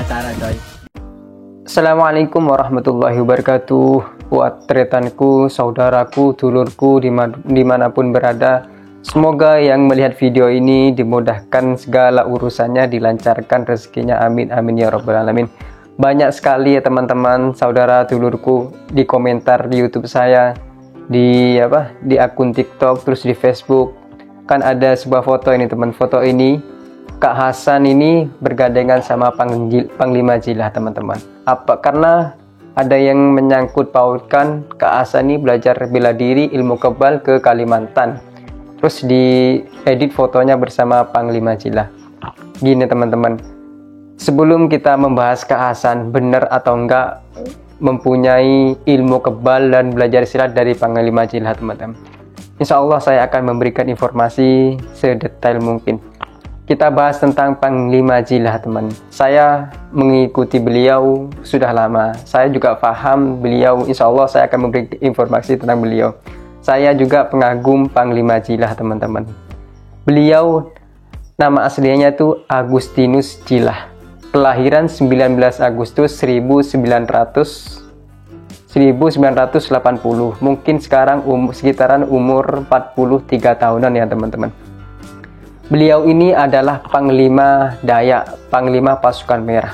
acara coy. Assalamualaikum warahmatullahi wabarakatuh. Buat tretanku, saudaraku, dulurku dimanapun berada, semoga yang melihat video ini dimudahkan segala urusannya, dilancarkan rezekinya, amin amin ya rabbal alamin. Banyak sekali ya teman-teman, saudara, dulurku di komentar di YouTube saya, di akun TikTok, terus di Facebook, kan ada sebuah foto ini teman. Foto ini Kak Hasan ini bergandengan sama Panglima Jilah teman-teman. Apa karena ada yang menyangkut pautkan Kak Hasan ini belajar bela diri ilmu kebal ke Kalimantan, terus di edit fotonya bersama Panglima Jilah. Gini teman-teman, sebelum kita membahas Kak Hasan benar atau enggak mempunyai ilmu kebal dan belajar silat dari Panglima Jilah teman-teman, insya Allah saya akan memberikan informasi sedetail mungkin. Kita bahas tentang Panglima Jilah teman. Saya mengikuti beliau sudah lama. Saya juga paham beliau. Insya Allah saya akan memberi informasi tentang beliau. Saya juga pengagum Panglima Jilah teman-teman. Beliau nama aslinya itu Agustinus Jilah. Kelahiran 19 Agustus 1980. Mungkin sekarang sekitaran umur 43 tahunan ya teman-teman. Beliau ini adalah Panglima Dayak, Panglima Pasukan Merah.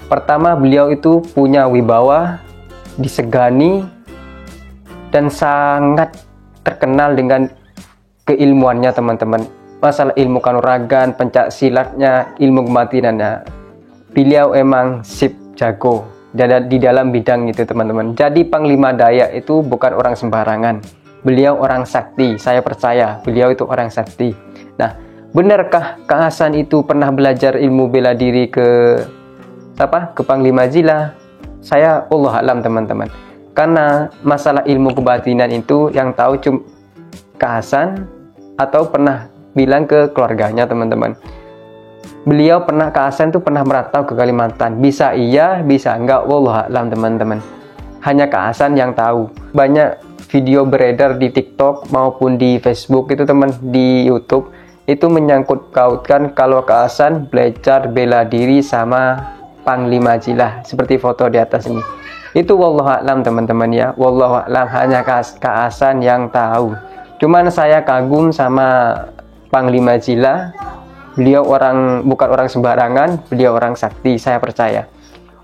Pertama, beliau itu punya wibawa, disegani, dan sangat terkenal dengan keilmuannya teman-teman. Masalah ilmu kanuragan, pencak silatnya, ilmu kebatinannya, beliau emang sip jago di dalam bidang itu teman-teman. Jadi Panglima Dayak itu bukan orang sembarangan. Beliau orang sakti, saya percaya beliau itu orang sakti. Nah, benarkah Kak Hasan itu pernah belajar ilmu bela diri ke Panglima Jilah? Saya Allah alam teman-teman. Karena masalah ilmu kebatinan itu yang tahu cuma Kak Hasan atau pernah bilang ke keluarganya teman-teman. Beliau Kak Hasan itu pernah merantau ke Kalimantan. Bisa iya, bisa enggak, wallah alam teman-teman. Hanya Kak Hasan yang tahu. Banyak video beredar di TikTok maupun di Facebook itu teman, di YouTube itu menyangkut kautkan kalau Kak Hasan belajar bela diri sama Panglima Jilah seperti foto di atas ini. Itu wallahu a'lam teman-teman ya, wallahu a'lam, hanya Kak Hasan yang tahu. Cuman saya kagum sama Panglima Jilah. Beliau bukan orang sembarangan, beliau orang sakti, saya percaya.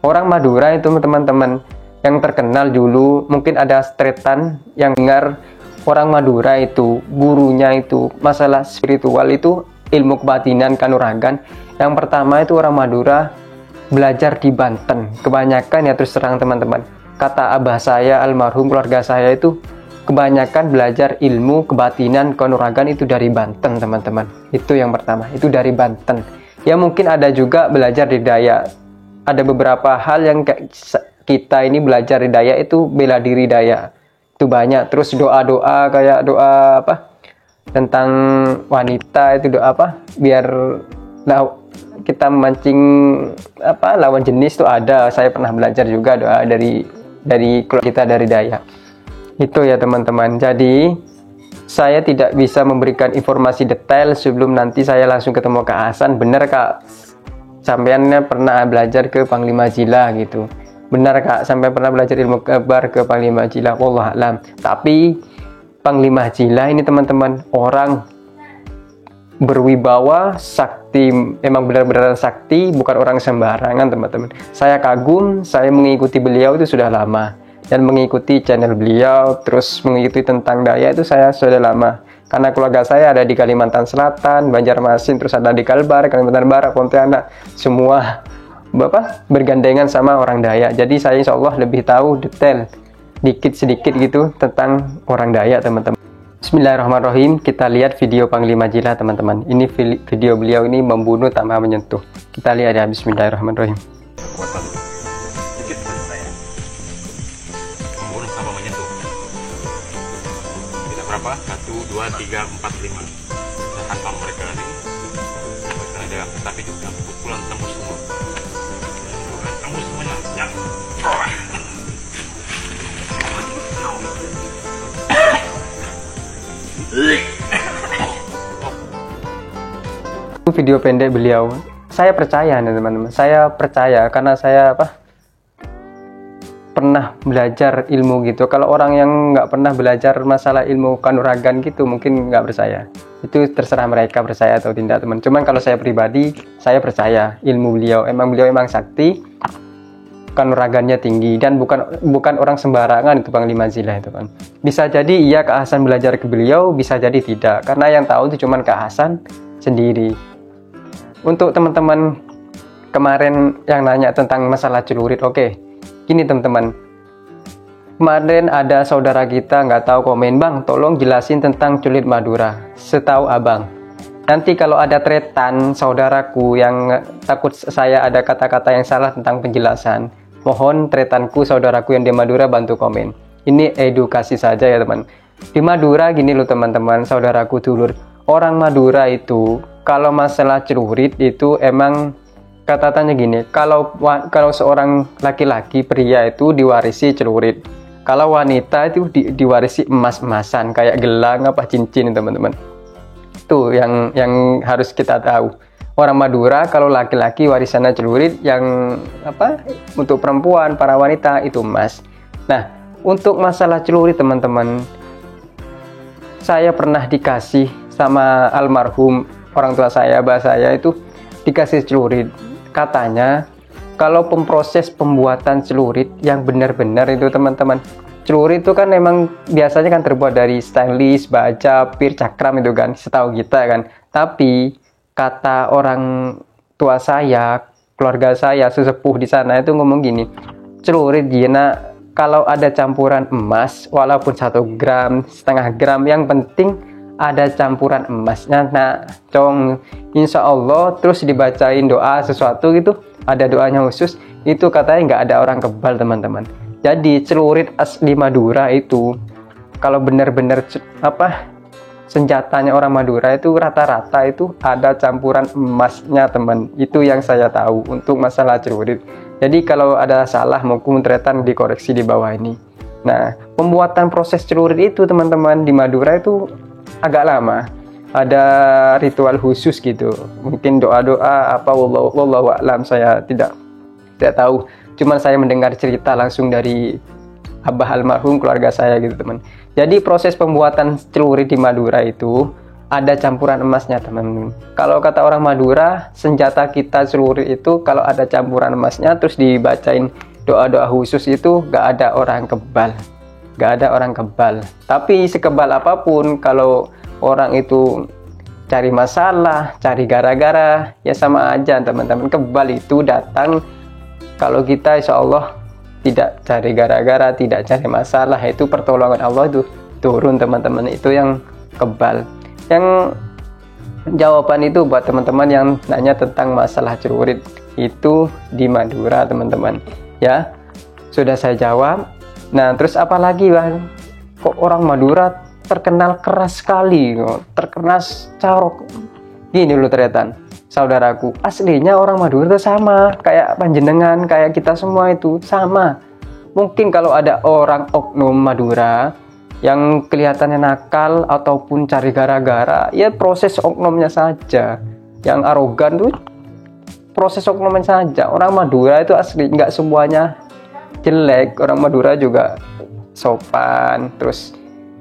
Orang Madura itu teman-teman yang terkenal dulu, mungkin ada tretan yang dengar. Orang Madura itu, gurunya itu, masalah spiritual itu, ilmu kebatinan, kanuragan. Yang pertama itu orang Madura belajar di Banten. Kebanyakan ya terus terang teman-teman. Kata abah saya, almarhum, keluarga saya itu, kebanyakan belajar ilmu kebatinan, kanuragan itu dari Banten teman-teman. Itu yang pertama, itu dari Banten. Ya mungkin ada juga belajar di Dayak. Ada beberapa hal yang kita ini belajar di Dayak itu bela diri Dayak. Itu banyak. Terus doa-doa kayak doa tentang wanita itu doa biar kita memancing lawan jenis itu ada. Saya pernah belajar juga doa dari keluarga kita dari Dayak. Itu ya teman-teman. Jadi saya tidak bisa memberikan informasi detail sebelum nanti saya langsung ketemu Kak Hasan. Bener Kak, sampeannya pernah belajar ke Panglima Jilah gitu. Benar Kak, sampai pernah belajar ilmu kabar ke Panglima Jilah, wallah alam. Tapi Panglima Jilah ini teman-teman orang berwibawa, sakti, emang benar-benar sakti, bukan orang sembarangan teman-teman. Saya kagum, saya mengikuti beliau itu sudah lama, dan mengikuti channel beliau, terus mengikuti tentang Dayak itu saya sudah lama. Karena keluarga saya ada di Kalimantan Selatan, Banjarmasin, terus ada di Kalbar, Kalimantan Barat, Pontianak, semua bergandengan sama orang Dayak. Jadi saya insya Allah lebih tahu detail sedikit gitu tentang orang Dayak teman-teman. Bismillahirrahmanirrahim. Kita lihat video Panglima Jilah teman-teman. Ini video beliau ini membunuh tanpa menyentuh. Kita lihat ya, bismillahirrahmanirrahim. Kekuatan sedikit saya membunuh tanpa menyentuh. Tidak berapa? 1, 2, 3, 4, 5. Saya hantam mereka ini. Mereka ada, tapi juga pukulan tembus semua. Tembus semuanya. Ya. Video pendek beliau saya percaya nih teman-teman, saya percaya karena saya pernah belajar ilmu gitu. Kalau orang yang nggak pernah belajar masalah ilmu kanuragan gitu mungkin nggak percaya. Itu terserah mereka percaya atau tidak teman. Cuman kalau saya pribadi, saya percaya ilmu beliau. Beliau emang sakti, kanuragannya tinggi, dan bukan orang sembarangan itu Panglima Zila itu kan. Bisa jadi iya Kak Hasan belajar ke beliau, bisa jadi tidak. Karena yang tahu itu cuman Kak Hasan sendiri. Untuk teman-teman kemarin yang nanya tentang masalah celurit, oke. Gini teman-teman, kemarin ada saudara kita nggak tahu komen, bang tolong jelasin tentang celurit Madura setahu abang. Nanti kalau ada tretan saudaraku yang takut saya ada kata-kata yang salah tentang penjelasan, mohon tretanku saudaraku yang di Madura bantu komen. Ini edukasi saja ya teman. Di Madura gini loh teman-teman, saudaraku dulur, orang Madura itu kalau masalah celurit itu emang kata-katanya gini, kalau seorang laki-laki pria itu diwarisi celurit, kalau wanita itu diwarisi emas-emasan kayak gelang cincin teman-teman. Itu yang harus kita tahu. Orang Madura kalau laki-laki warisannya celurit, yang untuk perempuan para wanita itu emas. Nah, untuk masalah celurit teman-teman, saya pernah dikasih sama almarhum orang tua saya, abah saya itu dikasih celurit. Katanya kalau proses pembuatan celurit yang benar-benar itu teman-teman, celurit itu kan memang biasanya kan terbuat dari stainless, baja, pir, cakram itu kan, setahu kita kan. Tapi kata orang tua saya, keluarga saya, sesepuh di sana itu ngomong gini, celurit Gina kalau ada campuran emas walaupun 1 gram, setengah gram, yang penting ada campuran emasnya. Nah, insya Allah terus dibacain doa sesuatu gitu, ada doanya khusus, itu katanya nggak ada orang kebal teman-teman. Jadi celurit asli Madura itu kalau benar-benar senjatanya orang Madura itu rata-rata itu ada campuran emasnya teman. Itu yang saya tahu untuk masalah celurit. Jadi kalau ada salah mungkin tretan dikoreksi di bawah ini. Nah, pembuatan proses celurit itu teman-teman di Madura itu agak lama, ada ritual khusus gitu, mungkin doa-doa wallahu a'lam, saya tidak tahu, cuman saya mendengar cerita langsung dari abah almarhum keluarga saya gitu teman. Jadi proses pembuatan celurit di Madura itu ada campuran emasnya teman. Kalau kata orang Madura, senjata kita celurit itu kalau ada campuran emasnya terus dibacain doa-doa khusus itu gak ada orang kebal. Gak ada orang kebal. Tapi sekebal apapun, kalau orang itu cari masalah, cari gara-gara, ya sama aja teman-teman. Kebal itu datang kalau kita insya Allah tidak cari gara-gara, tidak cari masalah, itu pertolongan Allah itu turun teman-teman. Itu yang kebal. Yang jawaban itu buat teman-teman yang nanya tentang masalah celurit itu di Madura teman-teman. Ya, sudah saya jawab. Nah, terus apa lagi bang? Kok orang Madura terkenal keras sekali, terkenal carok. Gini loh tretan, saudaraku, aslinya orang Madura itu sama, kayak panjenengan, kayak kita semua itu sama. Mungkin kalau ada orang oknum Madura yang kelihatannya nakal ataupun cari gara-gara, ya proses oknumnya saja. Yang arogan tuh proses oknumnya saja. Orang Madura itu asli, nggak semuanya jelek. Orang Madura juga sopan, terus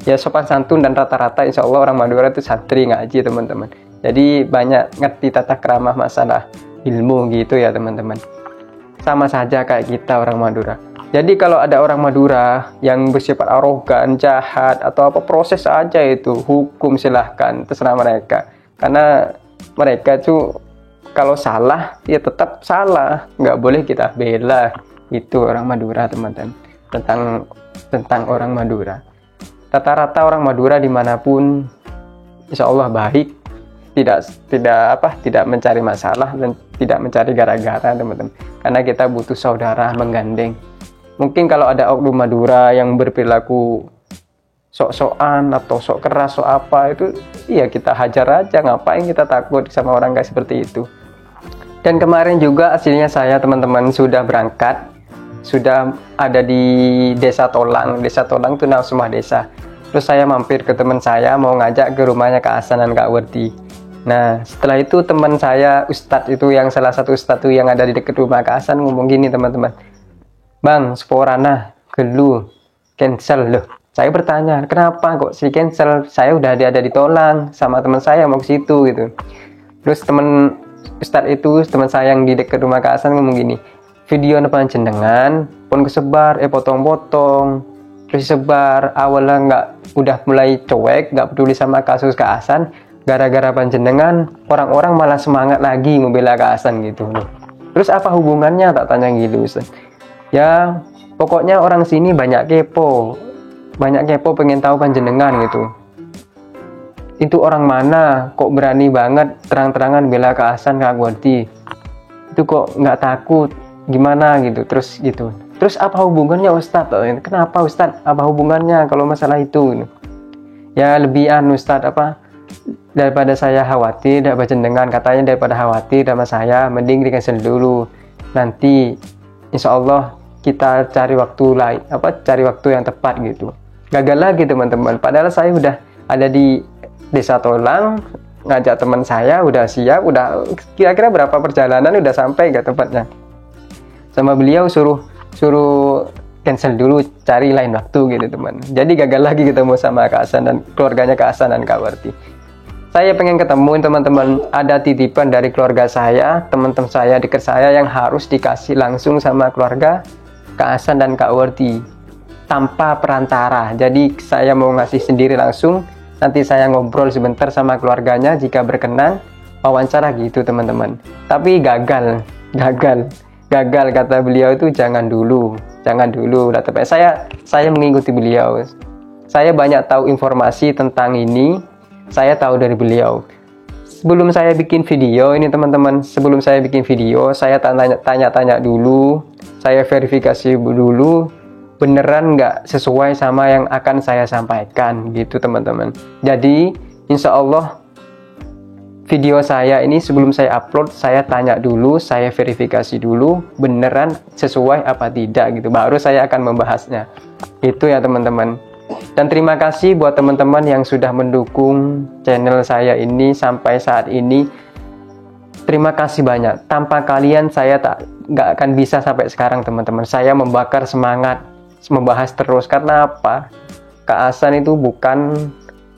ya sopan santun, dan rata-rata insya Allah orang Madura itu santri ngaji teman-teman. Jadi banyak ngerti tata krama masalah ilmu gitu ya teman-teman. Sama saja kayak kita orang Madura. Jadi kalau ada orang Madura yang bersifat arogan, jahat atau apa, proses aja itu, hukum silahkan, terserah mereka. Karena mereka tuh kalau salah ya tetap salah, nggak boleh kita bela. Itu orang Madura teman-teman, tentang orang Madura. Rata-rata orang Madura dimanapun insya Allah baik, tidak mencari masalah dan tidak mencari gara-gara teman-teman, karena kita butuh saudara menggandeng. Mungkin kalau ada oknum Madura yang berperilaku sok-sokan atau sok keras, sok apa, itu iya kita hajar aja, ngapain kita takut sama orang kayak seperti itu. Dan kemarin juga aslinya saya teman-teman sudah berangkat, sudah ada di Desa Tolang. Desa Tolang itu nama semua desa. Terus saya mampir ke teman saya, mau ngajak ke rumahnya Kak Hasan dan Kak Werdi. Nah, setelah itu teman saya Ustadz itu, yang salah satu Ustadz itu yang ada di dekat rumah Kak Hasan, ngomong gini teman-teman, Bang, sporana gelu cancel loh. Saya bertanya, kenapa kok si cancel? Saya udah ada di Tolang sama teman saya mau ke situ gitu. Terus teman Ustadz itu, teman saya yang di dekat rumah Kak Hasan ngomong gini, video depan jenengan pun kesebar potong-potong, terus sebar awalnya nggak, udah mulai cuek, nggak peduli sama kasus Kak Hasan, gara-gara panjenengan orang-orang malah semangat lagi membela Kak Hasan gitu loh. Terus apa hubungannya, tak tanya gitu Ustaz. Ya pokoknya orang sini banyak kepo pengen tahu panjenengan gitu. Itu orang mana kok berani banget terang-terangan bela Kak Hasan, Kak Wardi, itu kok nggak takut gimana gitu. Terus apa hubungannya Ustadz? Kenapa Ustadz? Apa hubungannya kalau masalah itu? Ya lebih Ustadz, apa, daripada saya khawatir daripada jenengan, katanya daripada khawatir sama saya, mending di-cancel dulu. Nanti insya Allah kita cari waktu lain, cari waktu yang tepat gitu. Gagal lagi teman-teman. Padahal saya udah ada di Desa Tolang, ngajak teman saya, udah siap, udah kira-kira berapa perjalanan udah sampai ke tempatnya. Sama beliau suruh cancel dulu, cari lain waktu gitu teman. Jadi gagal lagi ketemu sama Kak Hasan dan keluarganya Kak Hasan dan Kak Warti. Saya pengen ketemuin teman-teman, ada titipan dari keluarga saya, teman-teman saya dekat saya yang harus dikasih langsung sama keluarga Kak Hasan dan Kak Warti tanpa perantara. Jadi saya mau ngasih sendiri langsung, nanti saya ngobrol sebentar sama keluarganya jika berkenan, wawancara gitu teman-teman. Tapi gagal kata beliau itu, jangan dulu udah tepat. Saya mengikuti beliau, saya banyak tahu informasi tentang ini, saya tahu dari beliau. Sebelum saya bikin video ini teman-teman, saya tanya-tanya dulu, saya verifikasi dulu beneran nggak sesuai sama yang akan saya sampaikan gitu teman-teman. Jadi insya Allah video saya ini sebelum saya upload, saya tanya dulu, saya verifikasi dulu beneran sesuai apa tidak gitu, baru saya akan membahasnya. Itu ya teman-teman. Dan terima kasih buat teman-teman yang sudah mendukung channel saya ini sampai saat ini. Terima kasih banyak. Tanpa kalian saya nggak akan bisa sampai sekarang teman-teman. Saya membakar semangat membahas terus. Karena apa? Kak Hasan itu bukan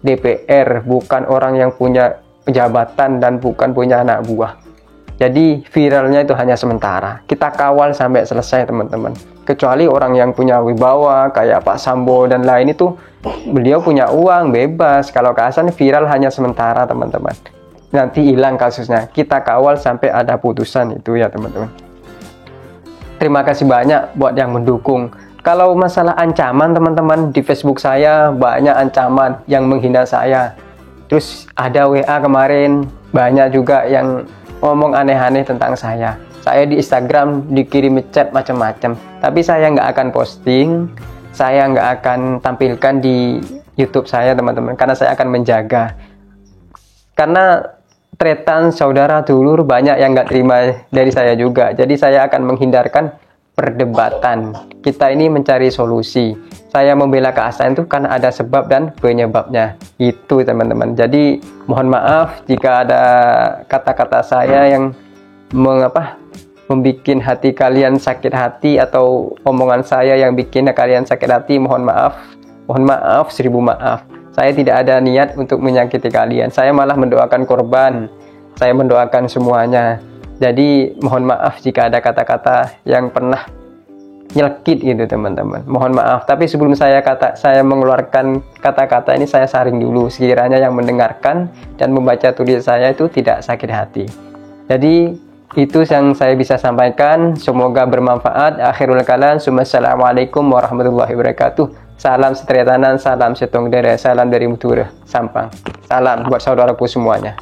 DPR, bukan orang yang punya jabatan dan bukan punya anak buah. Jadi viralnya itu hanya sementara. Kita kawal sampai selesai teman-teman. Kecuali orang yang punya wibawa kayak Pak Sambo dan lain, itu beliau punya uang bebas. Kalau Kak Hasan viral hanya sementara teman-teman. Nanti hilang kasusnya. Kita kawal sampai ada putusan itu ya teman-teman. Terima kasih banyak buat yang mendukung. Kalau masalah ancaman teman-teman, di Facebook saya banyak ancaman yang menghina saya. Terus ada WA kemarin, banyak juga yang ngomong aneh-aneh tentang saya. Saya di Instagram dikirim chat macam-macam. Tapi saya nggak akan posting, saya nggak akan tampilkan di YouTube saya teman-teman, karena saya akan menjaga. Karena tretan saudara dulur banyak yang nggak terima dari saya juga. Jadi saya akan menghindarkan perdebatan. Kita ini mencari solusi. Saya membela Kak Hasan itu karena ada sebab dan penyebabnya. Itu teman-teman. Jadi mohon maaf jika ada kata-kata saya yang membuat hati kalian sakit hati, atau omongan saya yang bikin kalian sakit hati. Mohon maaf, seribu maaf. Saya tidak ada niat untuk menyakiti kalian. Saya malah mendoakan korban. Saya mendoakan semuanya. Jadi mohon maaf jika ada kata-kata yang pernah nyelkit gitu teman-teman. Mohon maaf. Tapi sebelum saya mengeluarkan kata-kata ini, saya saring dulu sekiranya yang mendengarkan dan membaca tulis saya itu tidak sakit hati. Jadi itu yang saya bisa sampaikan. Semoga bermanfaat. Akhirul kalam. Assalamualaikum warahmatullahi wabarakatuh. Salam setriatanan, salam setong dere, salam dari Mutura Sampang. Salam buat saudaraku semuanya.